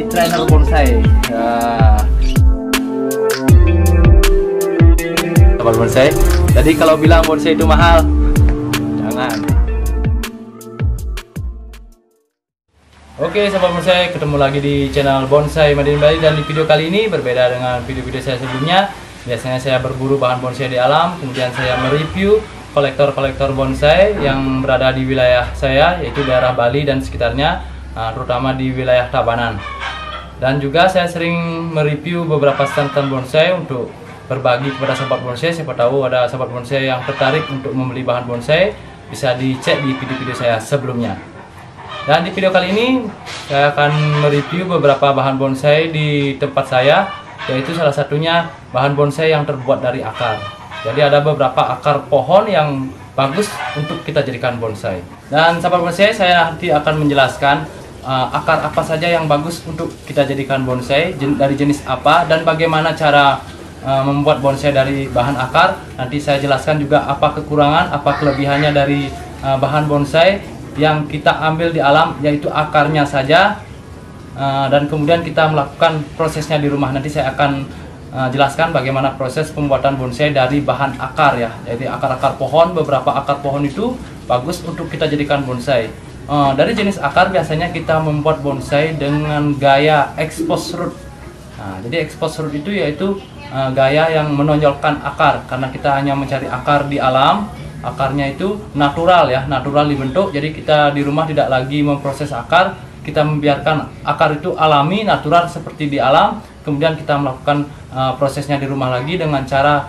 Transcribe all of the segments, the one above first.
Trainer bonsai. Sahabat bonsai. Jadi kalau bilang bonsai itu mahal, jangan. Oke sahabat bonsai, ketemu lagi di channel Bonsai Made in Bali, dan di video kali ini berbeda dengan video-video saya sebelumnya. Biasanya saya berburu bahan bonsai di alam, kemudian saya mereview kolektor-kolektor bonsai yang berada di wilayah saya, yaitu daerah Bali dan sekitarnya, terutama di wilayah Tabanan. Dan juga saya sering mereview beberapa stand bonsai untuk berbagi kepada sahabat bonsai. Siapa tahu ada sahabat bonsai yang tertarik untuk membeli bahan bonsai, bisa dicek di video-video saya sebelumnya. Dan di video kali ini saya akan mereview beberapa bahan bonsai di tempat saya, yaitu salah satunya bahan bonsai yang terbuat dari akar. Jadi ada beberapa akar pohon yang bagus untuk kita jadikan bonsai. Dan sahabat bonsai, saya nanti akan menjelaskan akar apa saja yang bagus untuk kita jadikan bonsai, dari jenis apa, dan bagaimana cara membuat bonsai dari bahan akar. Nanti saya jelaskan juga apa kekurangan, apa kelebihannya dari bahan bonsai yang kita ambil di alam, yaitu akarnya saja, dan kemudian kita melakukan prosesnya di rumah. Nanti saya akan jelaskan bagaimana proses pembuatan bonsai dari bahan akar ya. Jadi akar-akar pohon, beberapa akar pohon itu bagus untuk kita jadikan bonsai. Dari jenis akar biasanya kita membuat bonsai dengan gaya expose root. Jadi expose root itu yaitu gaya yang menonjolkan akar, karena kita hanya mencari akar di alam. Akarnya itu natural ya, natural dibentuk. Jadi kita di rumah tidak lagi memproses akar, kita membiarkan akar itu alami, natural seperti di alam. Kemudian kita melakukan prosesnya di rumah lagi dengan cara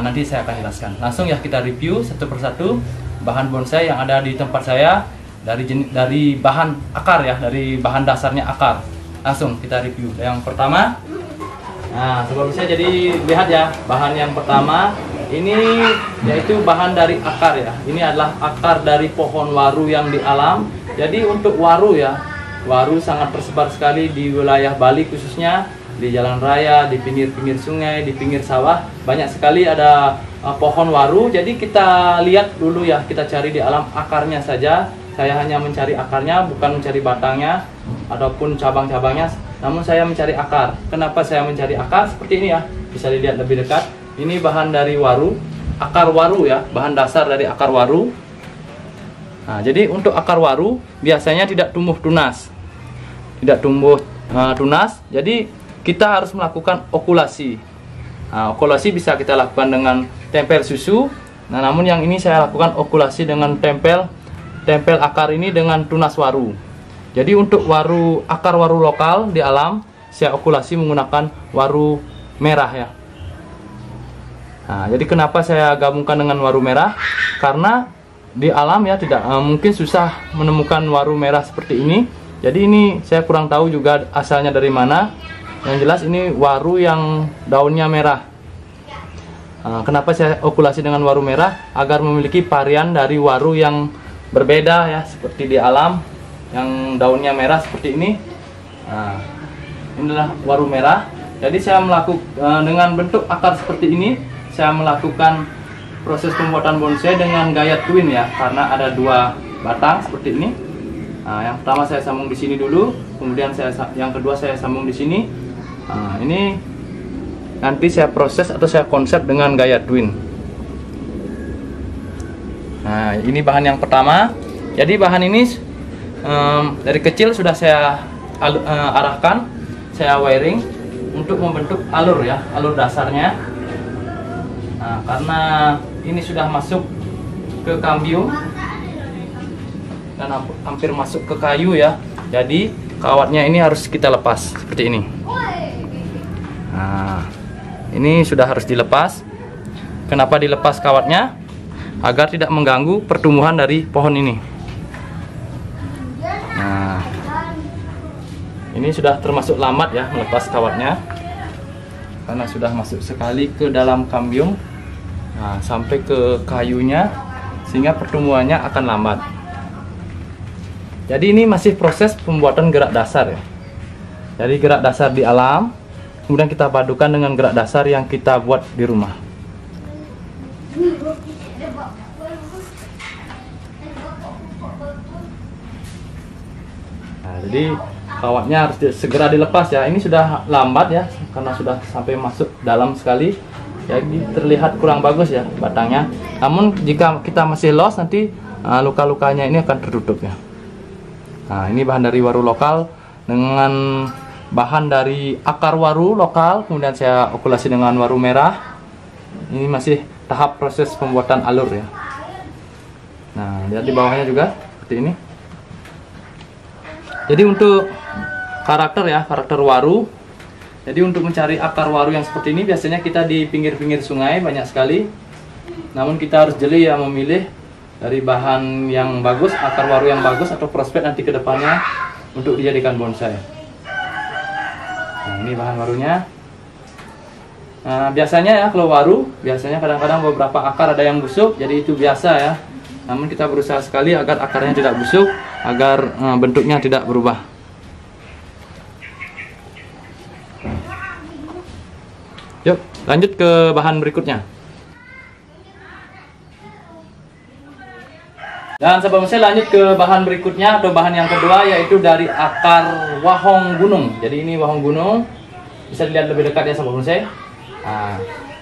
nanti saya akan jelaskan. Langsung ya kita review satu persatu bahan bonsai yang ada di tempat saya. Dari bahan akar ya, dari bahan dasarnya akar. Langsung kita review. Yang pertama, sebelum saya jadi lihat ya, bahan yang pertama ini yaitu bahan dari akar ya. Ini adalah akar dari pohon waru yang di alam. Jadi untuk waru ya, waru sangat tersebar sekali di wilayah Bali, khususnya di jalan raya, di pinggir-pinggir sungai, di pinggir sawah, banyak sekali ada pohon waru. Jadi kita lihat dulu ya, kita cari di alam akarnya saja. Saya hanya mencari akarnya, bukan mencari batangnya ataupun cabang-cabangnya, namun saya mencari akar. Kenapa saya mencari akar? Seperti ini ya, bisa dilihat lebih dekat. Ini bahan dari waru, akar waru ya, bahan dasar dari akar waru. Jadi untuk akar waru biasanya tidak tumbuh tunas, tidak tumbuh tunas. Jadi kita harus melakukan okulasi. Okulasi bisa kita lakukan dengan tempel susu. Namun yang ini saya lakukan okulasi dengan tempel akar ini dengan tunas waru. Jadi untuk waru, akar waru lokal di alam, saya okulasi menggunakan waru merah ya. Jadi kenapa saya gabungkan dengan waru merah? Karena di alam ya tidak mungkin susah menemukan waru merah seperti ini. Jadi ini saya kurang tahu juga asalnya dari mana. Yang jelas ini waru yang daunnya merah. Kenapa saya okulasi dengan waru merah? Agar memiliki varian dari waru yang berbeda ya, seperti di alam yang daunnya merah seperti ini. Inilah waru merah. Jadi saya melakukan dengan bentuk akar seperti ini, saya melakukan proses pembuatan bonsai dengan gaya twin ya, karena ada dua batang seperti ini. Yang pertama saya sambung di sini dulu, kemudian yang kedua saya sambung di sini. Ini nanti saya proses atau saya konsep dengan gaya twin. Ini bahan yang pertama. Jadi bahan ini dari kecil sudah saya arahkan, saya wiring untuk membentuk alur ya, alur dasarnya. Karena ini sudah masuk ke kambium dan hampir masuk ke kayu ya, jadi kawatnya ini harus kita lepas seperti ini. Ini sudah harus dilepas. Kenapa dilepas kawatnya? Agar tidak mengganggu pertumbuhan dari pohon ini. Ini sudah termasuk lambat ya melepas kawatnya, karena sudah masuk sekali ke dalam kambium, nah, sampai ke kayunya, sehingga pertumbuhannya akan lambat. Jadi ini masih proses pembuatan gerak dasar ya. Jadi gerak dasar di alam, kemudian kita padukan dengan gerak dasar yang kita buat di rumah. Nah, jadi kawatnya harus segera dilepas ya. Ini sudah lambat ya, karena sudah sampai masuk dalam sekali. Jadi terlihat kurang bagus ya batangnya. Namun jika kita masih los, nanti luka-lukanya ini akan tertutup ya. Nah, ini bahan dari waru lokal dengan bahan dari akar waru lokal, kemudian saya okulasi dengan waru merah. Ini masih tahap proses pembuatan alur ya. Nah, lihat di bawahnya juga seperti ini. Jadi untuk karakter ya, karakter waru. Jadi untuk mencari akar waru yang seperti ini biasanya kita di pinggir-pinggir sungai banyak sekali. Namun kita harus jeli ya, memilih dari bahan yang bagus, akar waru yang bagus atau prospek nanti ke depannya untuk dijadikan bonsai. Nah, ini bahan warunya. Nah, biasanya ya kalau waru, biasanya kadang-kadang beberapa akar ada yang busuk, jadi itu biasa ya. Namun kita berusaha sekali agar akarnya tidak busuk, agar bentuknya tidak berubah. Yuk, lanjut ke bahan berikutnya. Dan sebelum saya lanjut ke bahan berikutnya atau bahan yang kedua, yaitu dari akar wahong gunung. Jadi ini wahong gunung, bisa dilihat lebih dekat ya sebelum saya. Nah,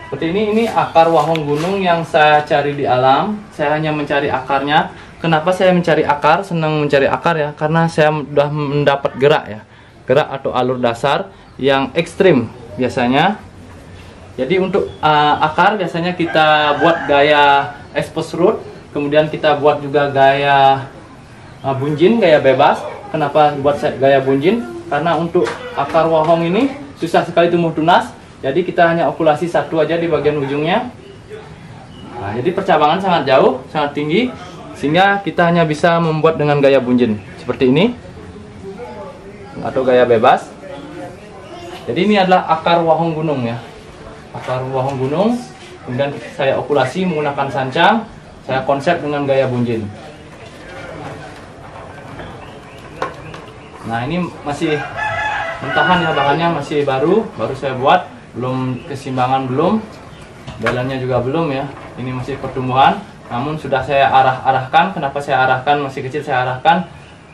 seperti ini akar wahong gunung yang saya cari di alam. Saya hanya mencari akarnya. Kenapa saya mencari akar? Senang mencari akar ya, karena saya sudah mendapat gerak ya, gerak atau alur dasar yang ekstrim biasanya. Jadi untuk akar biasanya kita buat gaya expose root. Kemudian kita buat juga gaya bunjin, gaya bebas. Kenapa buat gaya bunjin? Karena untuk akar wahong ini susah sekali tumbuh tunas. Jadi kita hanya okulasi satu aja di bagian ujungnya. Nah, jadi percabangan sangat jauh, sangat tinggi, sehingga kita hanya bisa membuat dengan gaya bunjin seperti ini atau gaya bebas. Jadi ini adalah akar wahong gunung ya. Akar wahong gunung. Kemudian saya okulasi menggunakan sancang. Saya konsep dengan gaya bunjin. Nah, ini masih mentahan ya, bahannya masih baru saya buat, belum keseimbangan, belum jalannya juga belum ya. Ini masih pertumbuhan, namun sudah saya arahkan. Kenapa saya arahkan? Masih kecil saya arahkan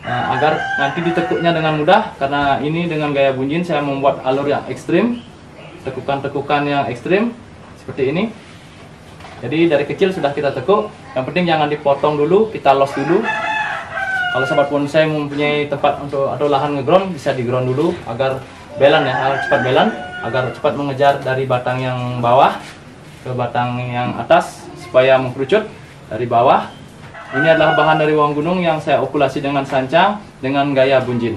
agar nanti ditekuknya dengan mudah, karena ini dengan gaya bunjin saya membuat alur yang ekstrim, tekukan-tekukan yang ekstrim seperti ini. Jadi dari kecil sudah kita tekuk. Yang penting jangan dipotong dulu, kita los dulu. Kalau sobat bonsai mempunyai tempat untuk atau lahan ngeground, bisa diground dulu agar belan ya, agar cepat belan, agar cepat mengejar dari batang yang bawah ke batang yang atas supaya mengkerucut dari bawah. Ini adalah bahan dari wahong gunung yang saya okulasi dengan sancang dengan gaya bunjin.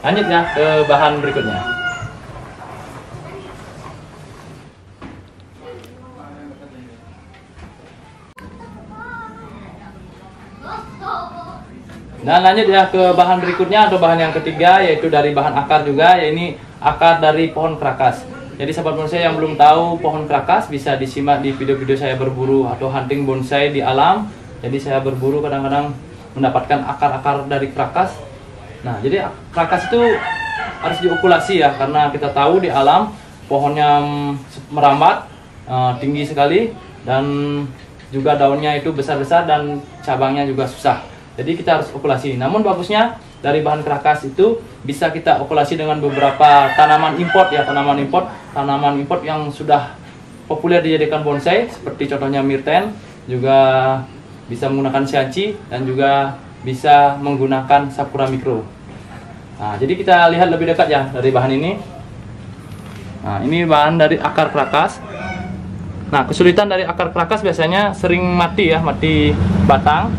Lanjut ya ke bahan berikutnya. Nah, lanjut ya ke bahan berikutnya atau bahan yang ketiga, yaitu dari bahan akar juga, yaitu akar dari pohon krakas. Jadi sahabat bonsai yang belum tahu pohon krakas, bisa disimak di video-video saya berburu atau hunting bonsai di alam. Jadi saya berburu kadang-kadang mendapatkan akar-akar dari krakas. Nah, jadi krakas itu harus diokulasi ya, karena kita tahu di alam pohonnya merambat tinggi sekali, dan juga daunnya itu besar-besar dan cabangnya juga susah. Jadi kita harus okulasi. Namun bagusnya dari bahan krakas itu bisa kita okulasi dengan beberapa tanaman import ya, tanaman import yang sudah populer dijadikan bonsai, seperti contohnya myrten, juga bisa menggunakan sianci, dan juga bisa menggunakan sakura mikro. Nah, jadi kita lihat lebih dekat ya dari bahan ini. Nah, ini bahan dari akar krakas. Nah, kesulitan dari akar krakas biasanya sering mati ya, mati batang.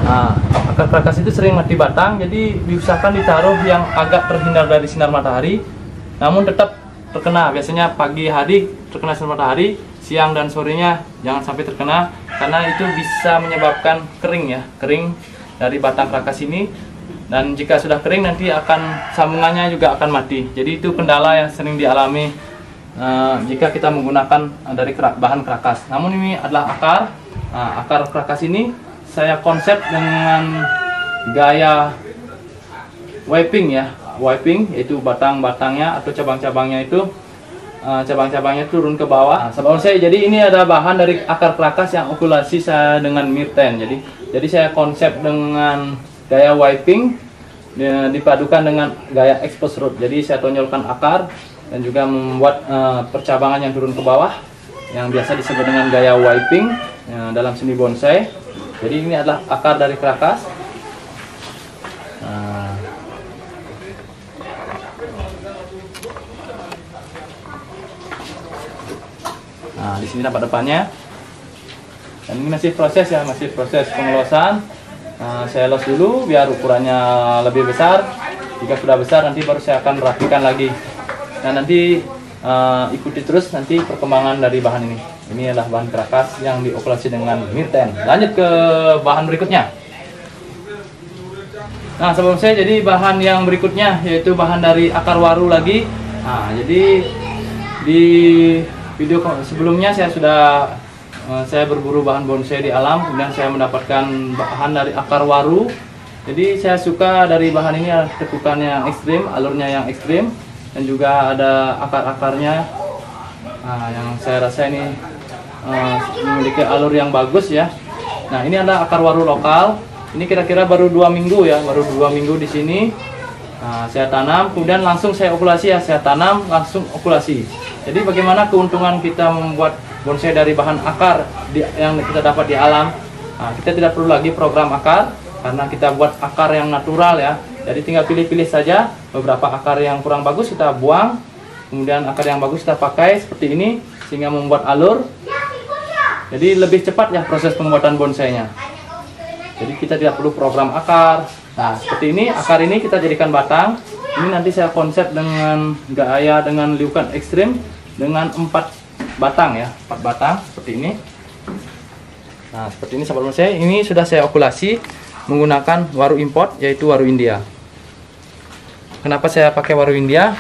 Nah, akar krakas itu sering mati batang, jadi diusahakan ditaruh yang agak terhindar dari sinar matahari, namun tetap terkena. Biasanya pagi hari terkena sinar matahari, siang dan sorenya jangan sampai terkena, karena itu bisa menyebabkan kering ya, kering dari batang krakas ini. dan jika sudah kering nanti akan sambungannya juga akan mati. Jadi itu kendala yang sering dialami jika kita menggunakan dari bahan kerakas. Namun ini adalah akar. Akar kerakas ini saya konsep dengan gaya wiping ya, wiping yaitu batang-batangnya atau cabang-cabangnya itu cabang-cabangnya turun ke bawah. Sahabat bonsai, jadi ini ada bahan dari akar kerakas yang okulasi saya dengan Myrten. Jadi saya konsep dengan gaya wiping dipadukan dengan gaya expose root. Jadi saya tonjolkan akar dan juga membuat percabangan yang turun ke bawah yang biasa disebut dengan gaya wiping dalam seni bonsai. Jadi ini adalah akar dari kerakas. Nah, di sini nampak depannya. Dan ini masih proses ya, masih proses pengelosan. Saya los dulu biar ukurannya lebih besar. Jika sudah besar nanti baru saya akan rapikan lagi. Nah, nanti ikuti terus nanti perkembangan dari bahan ini. Ini adalah bahan kerakas yang diokulasi dengan Myrten. Lanjut ke bahan berikutnya. Nah, sebelum saya jadi bahan yang berikutnya yaitu bahan dari akar waru lagi. Nah, jadi di video sebelumnya saya berburu bahan bonsai di alam, kemudian saya mendapatkan bahan dari akar waru. Jadi saya suka dari bahan ini adalah tekukan yang ekstrim, alurnya yang ekstrim, dan juga ada akar-akarnya yang saya rasa ini memiliki alur yang bagus ya. Nah, ini ada akar waru lokal. Ini kira-kira baru 2 minggu ya, baru 2 minggu di sini. Saya tanam, kemudian langsung saya okulasi ya, saya tanam langsung okulasi. Jadi bagaimana keuntungan kita membuat bonsai dari bahan akar yang kita dapat di alam? Kita tidak perlu lagi program akar karena kita buat akar yang natural ya. Jadi tinggal pilih-pilih saja, beberapa akar yang kurang bagus kita buang, kemudian akar yang bagus kita pakai seperti ini sehingga membuat alur. Jadi lebih cepat ya proses pembuatan bonsainya. Jadi kita tidak perlu program akar. Nah, seperti ini akar ini kita jadikan batang. Ini nanti saya konsep dengan gaya dengan liukan ekstrim dengan 4 batang ya, 4 batang seperti ini. Nah, seperti ini sahabat bonsai. Ini sudah saya okulasi menggunakan waru import yaitu waru India. Kenapa saya pakai waru India?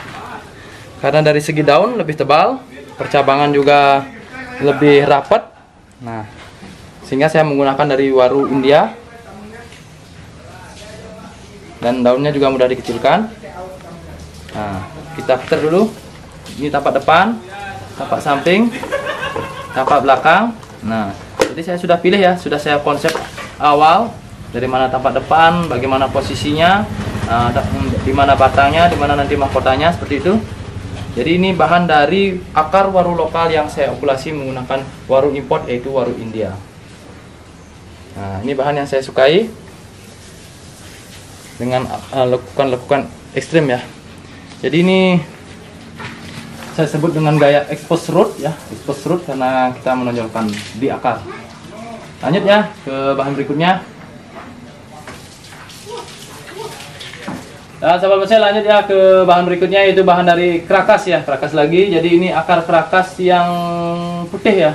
Karena dari segi daun lebih tebal, percabangan juga lebih rapat. Nah, sehingga saya menggunakan dari waru India. Dan daunnya juga mudah dikecilkan. Nah, kita putar dulu. Ini tapak depan, tapak samping, tapak belakang. Nah, jadi saya sudah pilih ya, sudah saya konsep awal dari mana tapak depan, bagaimana posisinya, di mana batangnya, di mana nanti mahkotanya, seperti itu. Jadi ini bahan dari akar waru lokal yang saya okulasi menggunakan waru import yaitu waru India. Nah, ini bahan yang saya sukai dengan lekukan ekstrim ya. Jadi ini saya sebut dengan gaya expose root ya, expose root karena kita menonjolkan di akar. Lanjut ya ke bahan berikutnya. Nah, sahabat bonsai, lanjut ya ke bahan berikutnya yaitu bahan dari kerakas ya, kerakas lagi. Jadi ini akar kerakas yang putih ya.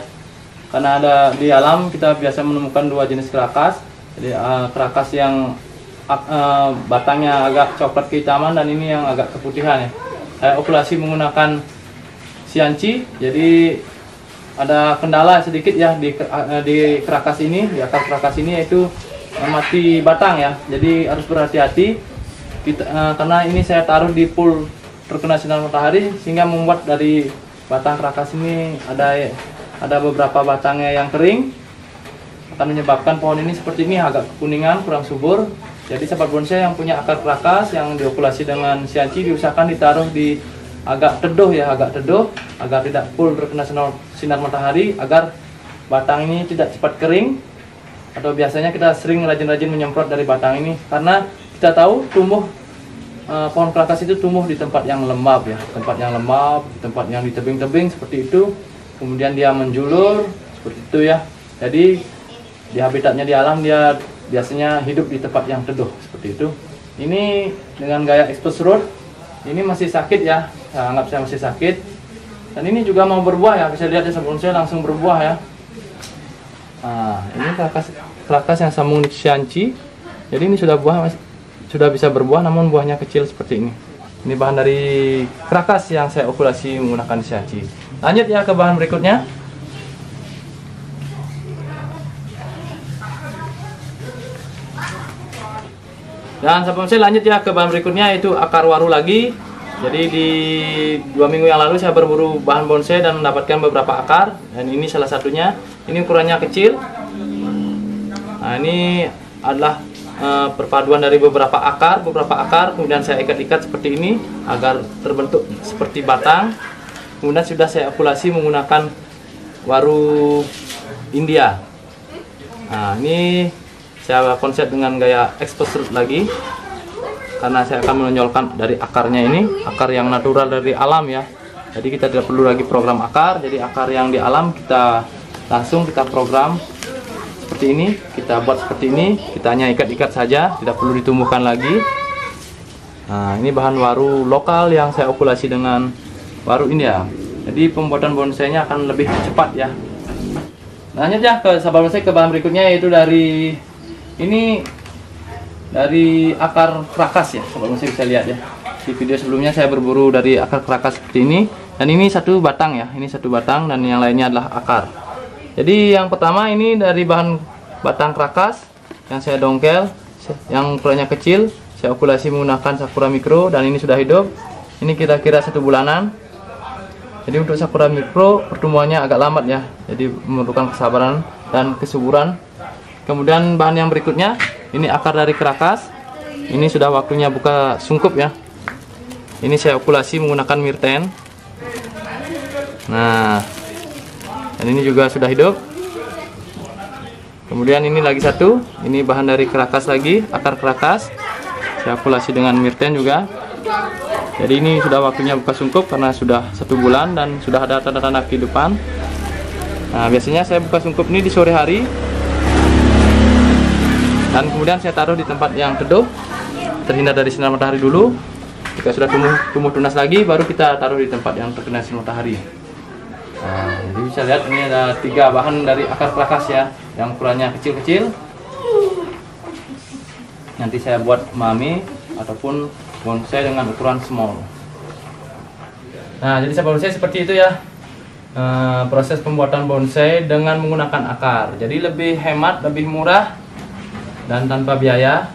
Karena ada di alam kita biasa menemukan 2 jenis kerakas. Jadi kerakas yang batangnya agak coklat kehitaman dan ini yang agak keputihan ya. Saya okulasi menggunakan Sianci. Jadi ada kendala sedikit ya di kerakas ini, di akar kerakas ini yaitu mati batang ya. Jadi harus berhati-hati karena ini saya taruh di pool terkena sinar matahari sehingga membuat dari batang kerakas ini ada beberapa batangnya yang kering, akan menyebabkan pohon ini seperti ini agak kekuningan, kurang subur. Jadi sahabat bonsai yang punya akar kerakas yang diokulasi dengan Sianci diusahakan ditaruh di agak teduh ya, agak teduh agar tidak full terkena sinar matahari, agar batang ini tidak cepat kering. Atau biasanya kita sering rajin-rajin menyemprot dari batang ini karena kita tahu pohon kerakas itu tumbuh di tempat yang lembab ya, tempat yang lembab, tempat yang di tebing-tebing seperti itu. Kemudian dia menjulur seperti itu ya. Jadi di habitatnya di alam dia biasanya hidup di tempat yang teduh seperti itu. Ini dengan gaya expose root, ini masih sakit ya, saya anggap saya masih sakit. Dan ini juga mau berbuah ya, bisa lihat ya sebelum saya langsung berbuah ya. Nah, ini kerakas yang sambung di Sianci. Jadi ini sudah buah sudah bisa berbuah namun buahnya kecil seperti ini. Ini bahan dari krakas yang saya okulasi menggunakan Shiachi. Lanjut ya ke bahan berikutnya. Dan sahabat bonsai, lanjut ya ke bahan berikutnya, yaitu akar waru lagi. Jadi di 2 minggu yang lalu saya berburu bahan bonsai dan mendapatkan beberapa akar, dan ini salah satunya. Ini ukurannya kecil. Nah, ini adalah perpaduan dari beberapa akar, kemudian saya ikat-ikat seperti ini agar terbentuk seperti batang. Kemudian sudah saya okulasi menggunakan waru India. Nah, ini saya konsep dengan gaya exposed root lagi, karena saya akan menonjolkan dari akarnya ini, akar yang natural dari alam ya. Jadi kita tidak perlu lagi program akar, jadi akar yang di alam kita langsung kita program seperti ini, kita buat seperti ini, kita hanya ikat-ikat saja, tidak perlu ditumbuhkan lagi. Nah, ini bahan waru lokal yang saya okulasi dengan waru India. Jadi pembuatan bonsainya akan lebih cepat ya. Lanjut ya ke sahabat bonsai, ke bahan berikutnya, yaitu dari ini dari akar krakas ya, sahabat bonsai bisa lihat ya. Di video sebelumnya saya berburu dari akar krakas seperti ini, dan ini satu batang ya, ini satu batang dan yang lainnya adalah akar. Jadi yang pertama ini dari bahan batang krakas yang saya dongkel, yang ukurannya kecil, saya okulasi menggunakan Sakura Mikro dan ini sudah hidup. Ini kira-kira 1 bulanan. Jadi untuk Sakura Mikro pertumbuhannya agak lambat ya, jadi memerlukan kesabaran dan kesuburan. Kemudian bahan yang berikutnya, ini akar dari krakas. Ini sudah waktunya buka sungkup ya. Ini saya okulasi menggunakan Myrten. Nah, dan ini juga sudah hidup. Kemudian ini lagi satu, ini bahan dari krakas lagi, akar krakas. Saya okulasi dengan Myrten juga. Jadi ini sudah waktunya buka sungkup karena sudah 1 bulan dan sudah ada tanda-tanda kehidupan. Nah, biasanya saya buka sungkup ini di sore hari. Dan kemudian saya taruh di tempat yang teduh, terhindar dari sinar matahari dulu. Jika sudah tumbuh tunas lagi, baru kita taruh di tempat yang terkena sinar matahari. Nah, jadi bisa lihat ini ada 3 bahan dari akar krakas ya, yang ukurannya kecil-kecil. Nanti saya buat mami ataupun bonsai dengan ukuran small. Nah, jadi sahabat bonsai seperti itu ya, proses pembuatan bonsai dengan menggunakan akar. Jadi lebih hemat, lebih murah dan tanpa biaya.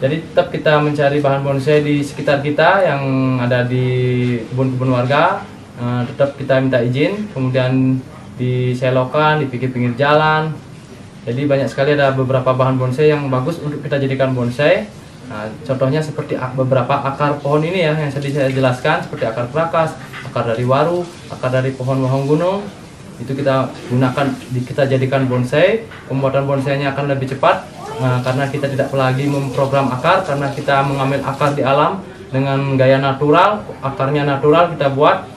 Jadi tetap kita mencari bahan bonsai di sekitar kita yang ada di kebun-kebun warga. Tetap kita minta izin, kemudian diselokan di pinggir-pinggir jalan. Jadi banyak sekali ada beberapa bahan bonsai yang bagus untuk kita jadikan bonsai. Nah, contohnya seperti beberapa akar pohon ini ya, yang tadi saya jelaskan, seperti akar krakas, akar dari waru, akar dari pohon wahong gunung. Itu kita gunakan, kita jadikan bonsai. Pembuatan bonsainya akan lebih cepat, karena kita tidak lagi memprogram akar, karena kita mengambil akar di alam dengan gaya natural. Akarnya natural kita buat,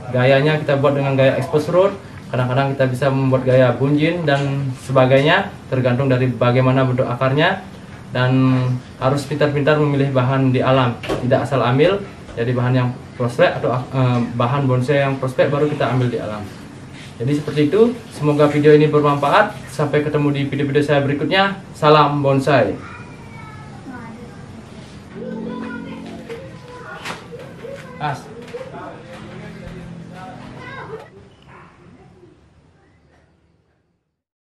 gayanya kita buat dengan gaya exposed root. Kadang-kadang kita bisa membuat gaya bunjin dan sebagainya, tergantung dari bagaimana bentuk akarnya. Dan harus pintar-pintar memilih bahan di alam, tidak asal ambil. Jadi bahan yang prospek atau bahan bonsai yang prospek baru kita ambil di alam. Jadi seperti itu. Semoga video ini bermanfaat. Sampai ketemu di video-video saya berikutnya. Salam bonsai. As.